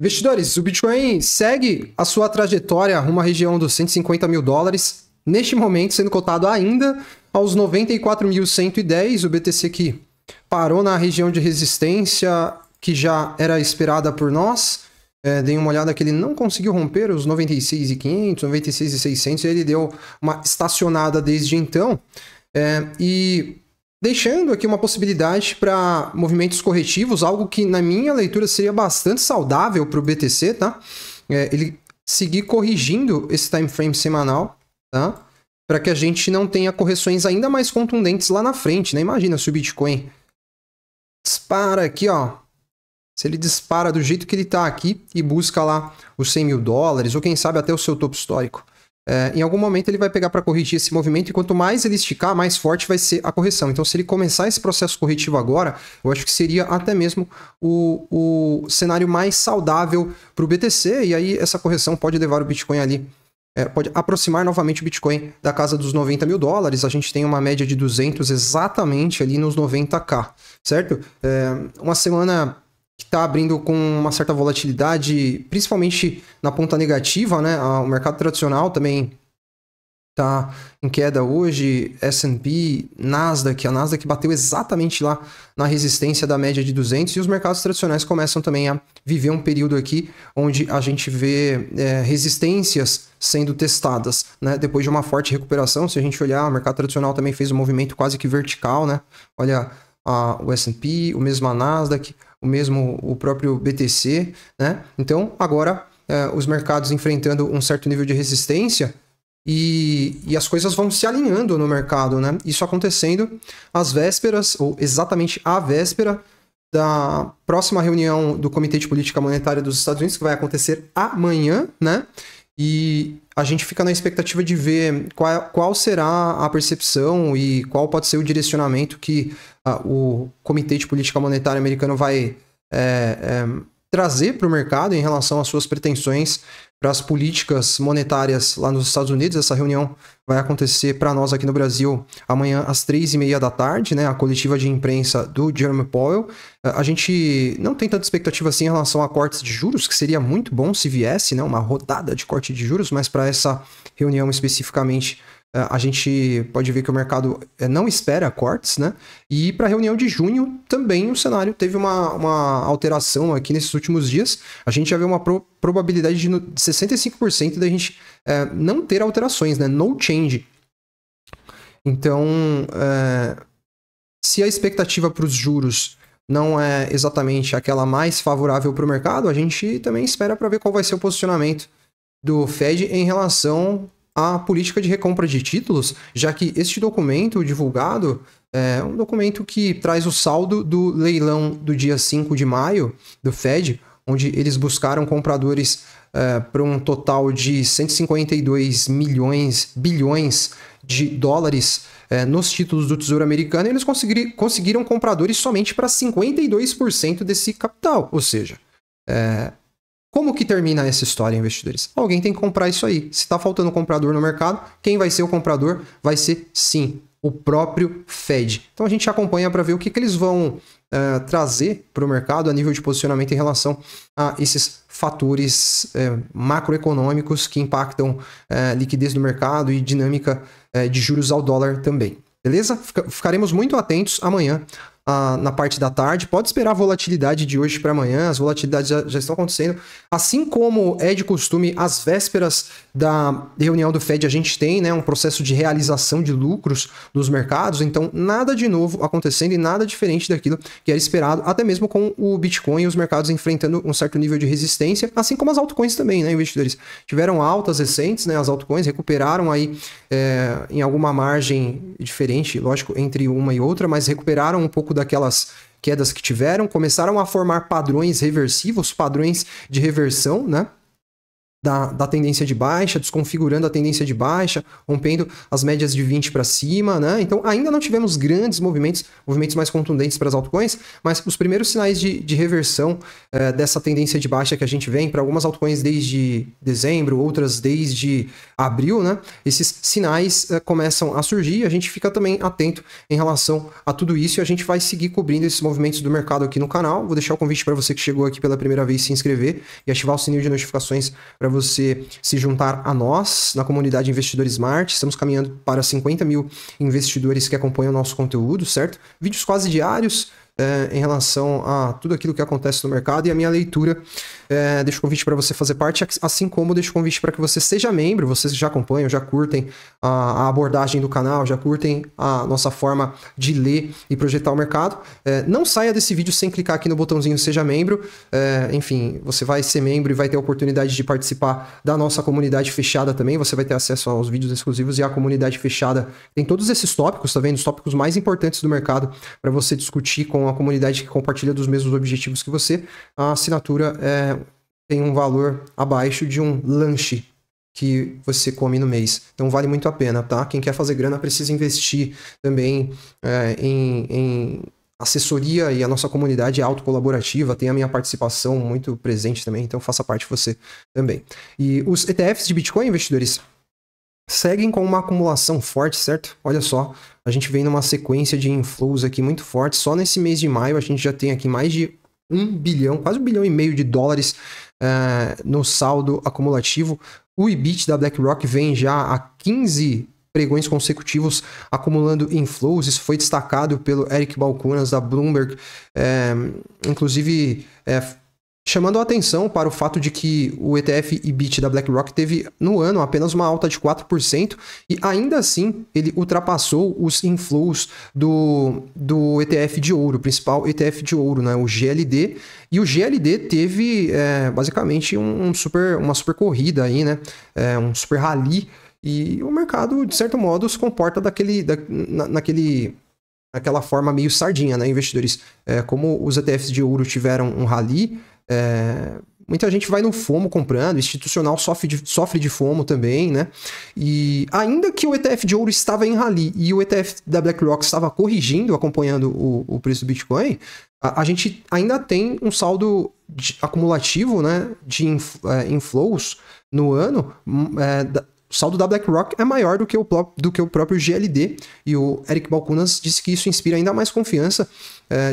Investidores, o Bitcoin segue a sua trajetória rumo à região dos 150 mil dólares. Neste momento, sendo cotado ainda aos 94.110, o BTC que parou na região de resistência que já era esperada por nós. Dei uma olhada que ele não conseguiu romper os 96.500, 96.600, e ele deu uma estacionada desde então. E deixando aqui uma possibilidade para movimentos corretivos, algo que na minha leitura seria bastante saudável para o BTC, tá? Ele seguir corrigindo esse time frame semanal, tá? Para que a gente não tenha correções ainda mais contundentes lá na frente, né? Imagina se o Bitcoin dispara aqui, ó. Se ele dispara do jeito que ele está aqui e busca lá os 100 mil dólares, ou quem sabe até o seu topo histórico. Em algum momento ele vai pegar para corrigir esse movimento, e quanto mais ele esticar, mais forte vai ser a correção. Então, se ele começar esse processo corretivo agora, eu acho que seria até mesmo o cenário mais saudável para o BTC, e aí essa correção pode levar o Bitcoin ali, pode aproximar novamente o Bitcoin da casa dos 90 mil dólares. A gente tem uma média de 200 exatamente ali nos 90k, certo? Uma semana que está abrindo com uma certa volatilidade, principalmente na ponta negativa, né? O mercado tradicional também está em queda hoje, S&P, Nasdaq, a Nasdaq bateu exatamente lá na resistência da média de 200, e os mercados tradicionais começam também a viver um período aqui onde a gente vê resistências sendo testadas, né? Depois de uma forte recuperação. Se a gente olhar, o mercado tradicional também fez um movimento quase que vertical, né? Olha o S&P, o mesmo a Nasdaq, o próprio BTC, né? Então, agora, os mercados enfrentando um certo nível de resistência e as coisas vão se alinhando no mercado, né? Isso acontecendo às vésperas, ou exatamente à véspera da próxima reunião do Comitê de Política Monetária dos Estados Unidos, que vai acontecer amanhã, né? E a gente fica na expectativa de ver qual será a percepção e qual pode ser o direcionamento que o Comitê de Política Monetária americano vai trazer para o mercado em relação às suas pretensões para as políticas monetárias lá nos Estados Unidos. Essa reunião vai acontecer para nós aqui no Brasil amanhã às 3h30 da tarde, né? A coletiva de imprensa do Jerome Powell. A gente não tem tanta expectativa assim em relação a cortes de juros, que seria muito bom se viesse, né? Uma rodada de corte de juros, mas para essa reunião especificamente, a gente pode ver que o mercado não espera cortes, né? E para a reunião de junho também o cenário teve uma alteração aqui nesses últimos dias. A gente já vê uma probabilidade de 65% da gente não ter alterações, né? No change. Então, se a expectativa para os juros não é exatamente aquela mais favorável para o mercado, a gente também espera para ver qual vai ser o posicionamento do Fed em relação a política de recompra de títulos, já que este documento divulgado é um documento que traz o saldo do leilão do dia 5 de maio do Fed, onde eles buscaram compradores para um total de 152 bilhões de dólares nos títulos do Tesouro Americano, e eles conseguiram compradores somente para 52% desse capital. Ou seja, como que termina essa história, investidores? Alguém tem que comprar isso aí. Se está faltando comprador no mercado, quem vai ser o comprador? Vai ser, sim, o próprio Fed. Então a gente acompanha para ver o que eles vão trazer para o mercado a nível de posicionamento em relação a esses fatores macroeconômicos que impactam liquidez do mercado e dinâmica de juros ao dólar também. Beleza? Ficaremos muito atentos amanhã na parte da tarde. Pode esperar a volatilidade de hoje para amanhã. As volatilidades já estão acontecendo. Assim como é de costume, às vésperas da reunião do Fed, a gente tem, né, um processo de realização de lucros nos mercados. Então, nada de novo acontecendo e nada diferente daquilo que era esperado, até mesmo com o Bitcoin e os mercados enfrentando um certo nível de resistência, assim como as altcoins também, né, investidores? Tiveram altas recentes, né, as altcoins recuperaram aí em alguma margem diferente, lógico, entre uma e outra, mas recuperaram um pouco daquelas quedas que tiveram, começaram a formar padrões reversivos, padrões de reversão, né? da tendência de baixa, desconfigurando a tendência de baixa, rompendo as médias de 20 para cima, né? Então ainda não tivemos grandes movimentos mais contundentes para as altcoins, mas os primeiros sinais de reversão dessa tendência de baixa que a gente vem para algumas altcoins desde dezembro, outras desde abril, né? Esses sinais começam a surgir, a gente fica também atento em relação a tudo isso e a gente vai seguir cobrindo esses movimentos do mercado aqui no canal. Vou deixar o convite para você que chegou aqui pela primeira vez se inscrever e ativar o sininho de notificações para você se juntar a nós na comunidade Investidor Smart. Estamos caminhando para 50 mil investidores que acompanham o nosso conteúdo, certo? Vídeos quase diários em relação a tudo aquilo que acontece no mercado e a minha leitura. Deixo o convite para você fazer parte, assim como deixo o convite para que você seja membro, vocês que já acompanham, já curtem a abordagem do canal, já curtem a nossa forma de ler e projetar o mercado. Não saia desse vídeo sem clicar aqui no botãozinho Seja Membro. Enfim, você vai ser membro e vai ter a oportunidade de participar da nossa comunidade fechada também. Você vai ter acesso aos vídeos exclusivos e à comunidade fechada. Tem todos esses tópicos, tá vendo? Os tópicos mais importantes do mercado para você discutir com a comunidade que compartilha dos mesmos objetivos que você. A assinatura tem um valor abaixo de um lanche que você come no mês. Então vale muito a pena, tá? Quem quer fazer grana precisa investir também em assessoria, e a nossa comunidade é autocolaborativa, tem a minha participação muito presente também, então faça parte você também. E os ETFs de Bitcoin, investidores, seguem com uma acumulação forte, certo? Olha só, a gente vem numa sequência de inflows aqui muito forte. Só nesse mês de maio a gente já tem aqui mais de 1 bilhão, quase 1,5 bilhão de dólares no saldo acumulativo. O IBIT da BlackRock vem já há 15 pregões consecutivos acumulando inflows. Isso foi destacado pelo Eric Balchunas da Bloomberg, inclusive chamando a atenção para o fato de que o ETF IBIT da BlackRock teve no ano apenas uma alta de 4% e ainda assim ele ultrapassou os inflows do ETF de ouro, o principal ETF de ouro, né, o GLD. E o GLD teve basicamente uma super corrida aí, né, um super rally, e o mercado de certo modo se comporta naquela forma meio sardinha, né, investidores? Como os ETFs de ouro tiveram um rally, muita gente vai no FOMO comprando, institucional sofre de FOMO também, né? E ainda que o ETF de ouro estava em rally e o ETF da BlackRock estava corrigindo, acompanhando o preço do Bitcoin, a gente ainda tem um saldo acumulativo, né, de inflows no ano. O saldo da BlackRock é maior do que o próprio GLD, e o Eric Balchunas disse que isso inspira ainda mais confiança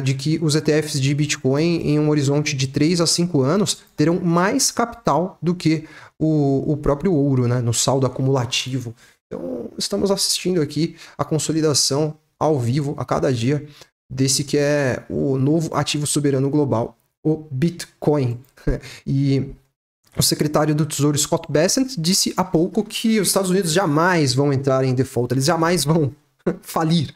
de que os ETFs de Bitcoin em um horizonte de 3 a 5 anos terão mais capital do que o próprio ouro, né, no saldo acumulativo. Então estamos assistindo aqui a consolidação ao vivo a cada dia desse que é o novo ativo soberano global, o Bitcoin. E o secretário do Tesouro Scott Bessent disse há pouco que os Estados Unidos jamais vão entrar em default, eles jamais vão falir,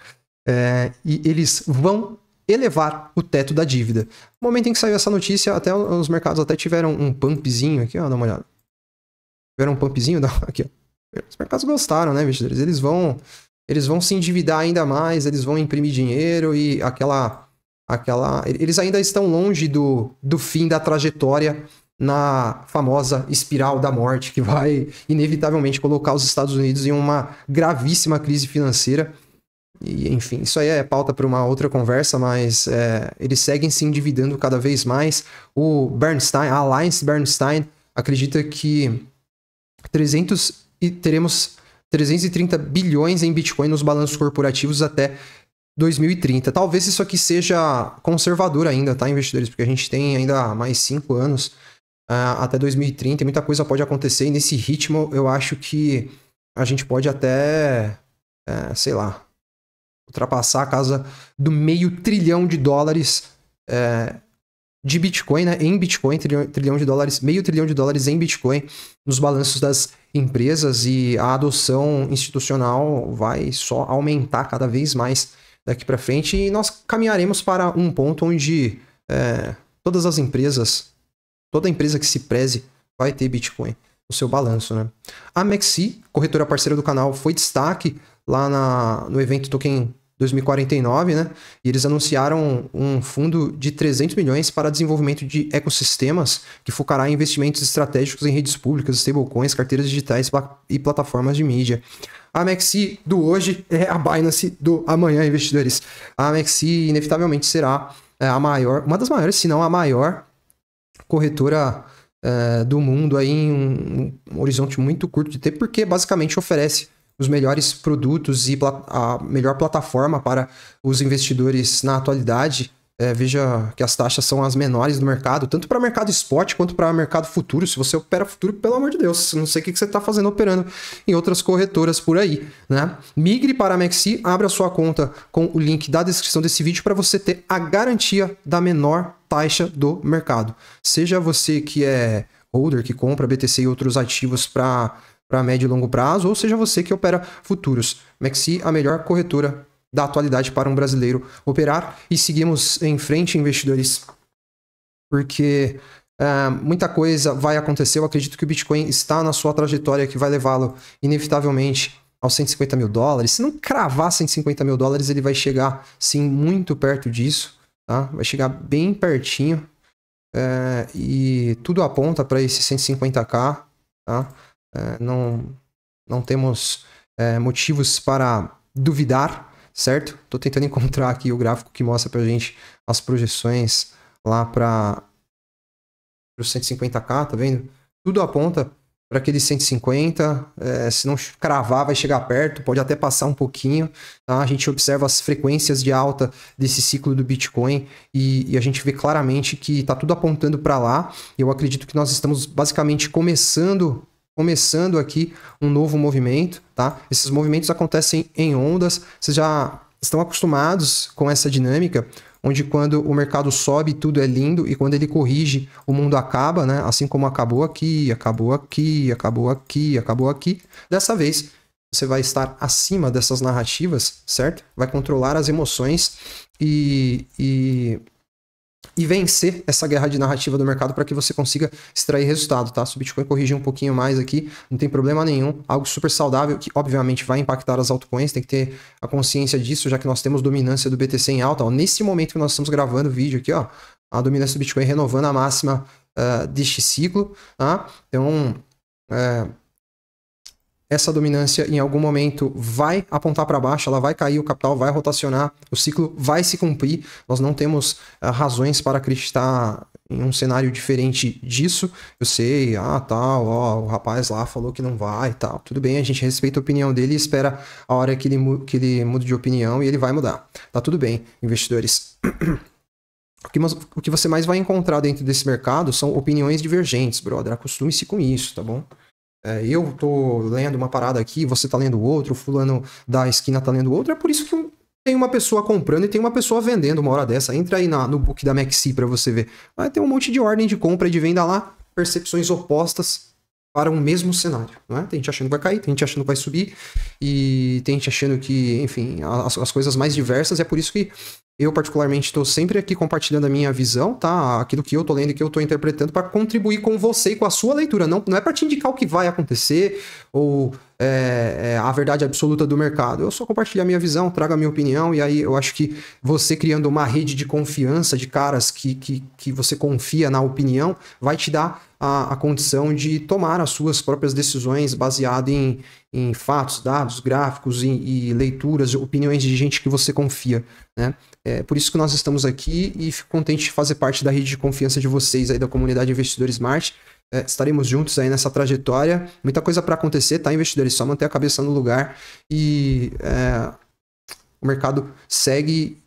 e eles vão elevar o teto da dívida. No momento em que saiu essa notícia, até os mercados até tiveram um pumpzinho aqui, ó, dá uma olhada. Tiveram um pumpzinho, aqui, ó. Os mercados gostaram, né, investidores? Eles vão se endividar ainda mais, eles vão imprimir dinheiro e eles ainda estão longe do fim da trajetória na famosa espiral da morte, que vai inevitavelmente colocar os Estados Unidos em uma gravíssima crise financeira. E, enfim, isso aí é pauta para uma outra conversa, mas eles seguem se endividando cada vez mais. O Bernstein, a Alliance Bernstein, acredita que teremos 330 bilhões em Bitcoin nos balanços corporativos até 2030. Talvez isso aqui seja conservador ainda, tá, investidores? Porque a gente tem ainda mais 5 anos até 2030, e muita coisa pode acontecer, e nesse ritmo eu acho que a gente pode até, sei lá, ultrapassar a casa do $500 bilhão de Bitcoin, né? Em Bitcoin, $1 trilhão, $500 bilhão em Bitcoin nos balanços das empresas, e a adoção institucional vai só aumentar cada vez mais daqui para frente, e nós caminharemos para um ponto onde todas as empresas, toda empresa que se preze vai ter Bitcoin no seu balanço, né? A Mexi, corretora parceira do canal, foi destaque lá no evento Token 2049, né? E eles anunciaram um fundo de 300 milhões para desenvolvimento de ecossistemas que focará em investimentos estratégicos em redes públicas, stablecoins, carteiras digitais e plataformas de mídia. A Mexi do hoje é a Binance do amanhã, investidores. A Mexi inevitavelmente será a maior, uma das maiores, se não a maior corretora do mundo aí em um horizonte muito curto de tempo, porque basicamente oferece os melhores produtos e a melhor plataforma para os investidores na atualidade. Veja que as taxas são as menores do mercado, tanto para mercado spot quanto para mercado futuro. Se você opera futuro, pelo amor de Deus, não sei o que você está fazendo operando em outras corretoras por aí, né? Migre para a Mexi, abra sua conta com o link da descrição desse vídeo para você ter a garantia da menor taxa do mercado. Seja você que é holder, que compra BTC e outros ativos para médio e longo prazo, ou seja você que opera futuros. Mexi, a melhor corretora da atualidade para um brasileiro operar. E seguimos em frente, investidores, porque muita coisa vai acontecer. Eu acredito que o Bitcoin está na sua trajetória que vai levá-lo inevitavelmente aos 150 mil dólares. Se não cravar 150 mil dólares, ele vai chegar sim muito perto disso, tá? Vai chegar bem pertinho, e tudo aponta para esse 150k, tá? Não temos motivos para duvidar, certo? Tô tentando encontrar aqui o gráfico que mostra pra gente as projeções lá para os 150k, tá vendo? Tudo aponta para aquele 150, se não cravar vai chegar perto, pode até passar um pouquinho, tá? A gente observa as frequências de alta desse ciclo do Bitcoin e a gente vê claramente que tá tudo apontando para lá. Eu acredito que nós estamos basicamente começando aqui um novo movimento, tá? Esses movimentos acontecem em ondas, vocês já estão acostumados com essa dinâmica, onde quando o mercado sobe tudo é lindo e quando ele corrige o mundo acaba, né? Assim como acabou aqui, acabou aqui, acabou aqui, acabou aqui. Dessa vez você vai estar acima dessas narrativas, certo? Vai controlar as emoções e vencer essa guerra de narrativa do mercado para que você consiga extrair resultado, tá? Se o Bitcoin corrigir um pouquinho mais aqui, não tem problema nenhum. Algo super saudável que, obviamente, vai impactar as altcoins. Tem que ter a consciência disso, já que nós temos dominância do BTC em alta. Ó, nesse momento que nós estamos gravando o vídeo aqui, ó, a dominância do Bitcoin renovando a máxima deste ciclo, tá? Então, essa dominância em algum momento vai apontar para baixo, ela vai cair, o capital vai rotacionar, o ciclo vai se cumprir. Nós não temos razões para acreditar em um cenário diferente disso. Eu sei, o rapaz lá falou que não vai e tal. Tudo bem, a gente respeita a opinião dele e espera a hora que ele mude de opinião e ele vai mudar. Tá tudo bem, investidores. O que você mais vai encontrar dentro desse mercado são opiniões divergentes, brother. Acostume-se com isso, tá bom? Eu tô lendo uma parada aqui, você tá lendo outro, o fulano da esquina tá lendo outro. É por isso que tem uma pessoa comprando e tem uma pessoa vendendo uma hora dessa. Entra aí no book da Mexi para você ver. Vai ter um monte de ordem de compra e de venda lá, percepções opostas para um mesmo cenário, não é? Tem gente achando que vai cair, tem gente achando que vai subir e tem gente achando que, enfim, as coisas mais diversas. É por isso que eu, particularmente, estou sempre aqui compartilhando a minha visão, tá? Aquilo que eu tô lendo e que eu tô interpretando para contribuir com você e com a sua leitura. Não é para te indicar o que vai acontecer ou a verdade absoluta do mercado. Eu só compartilho a minha visão, trago a minha opinião e aí eu acho que você criando uma rede de confiança de caras que você confia na opinião vai te dar a condição de tomar as suas próprias decisões baseado em fatos, dados, gráficos e leituras, opiniões de gente que você confia, né? É por isso que nós estamos aqui e fico contente de fazer parte da rede de confiança de vocês aí da comunidade Investidor Smart. Estaremos juntos aí nessa trajetória. Muita coisa para acontecer, tá, investidores? Só manter a cabeça no lugar e o mercado segue.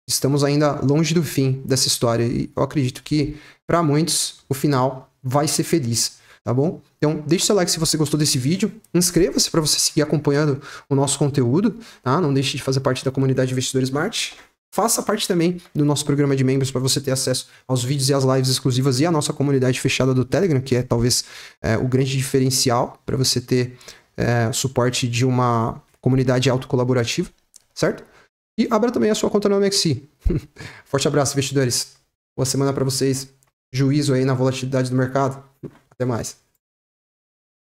Estamos ainda longe do fim dessa história e eu acredito que para muitos o final vai ser feliz, tá bom? Então deixe seu like se você gostou desse vídeo, inscreva-se para você seguir acompanhando o nosso conteúdo, tá? Não deixe de fazer parte da comunidade Investidor Smart. Faça parte também do nosso programa de membros para você ter acesso aos vídeos e às lives exclusivas e à nossa comunidade fechada do Telegram, que é talvez o grande diferencial para você ter suporte de uma comunidade autocolaborativa, certo? E abra também a sua conta no Mexi. Forte abraço, investidores. Boa semana para vocês. Juízo aí na volatilidade do mercado. Até mais.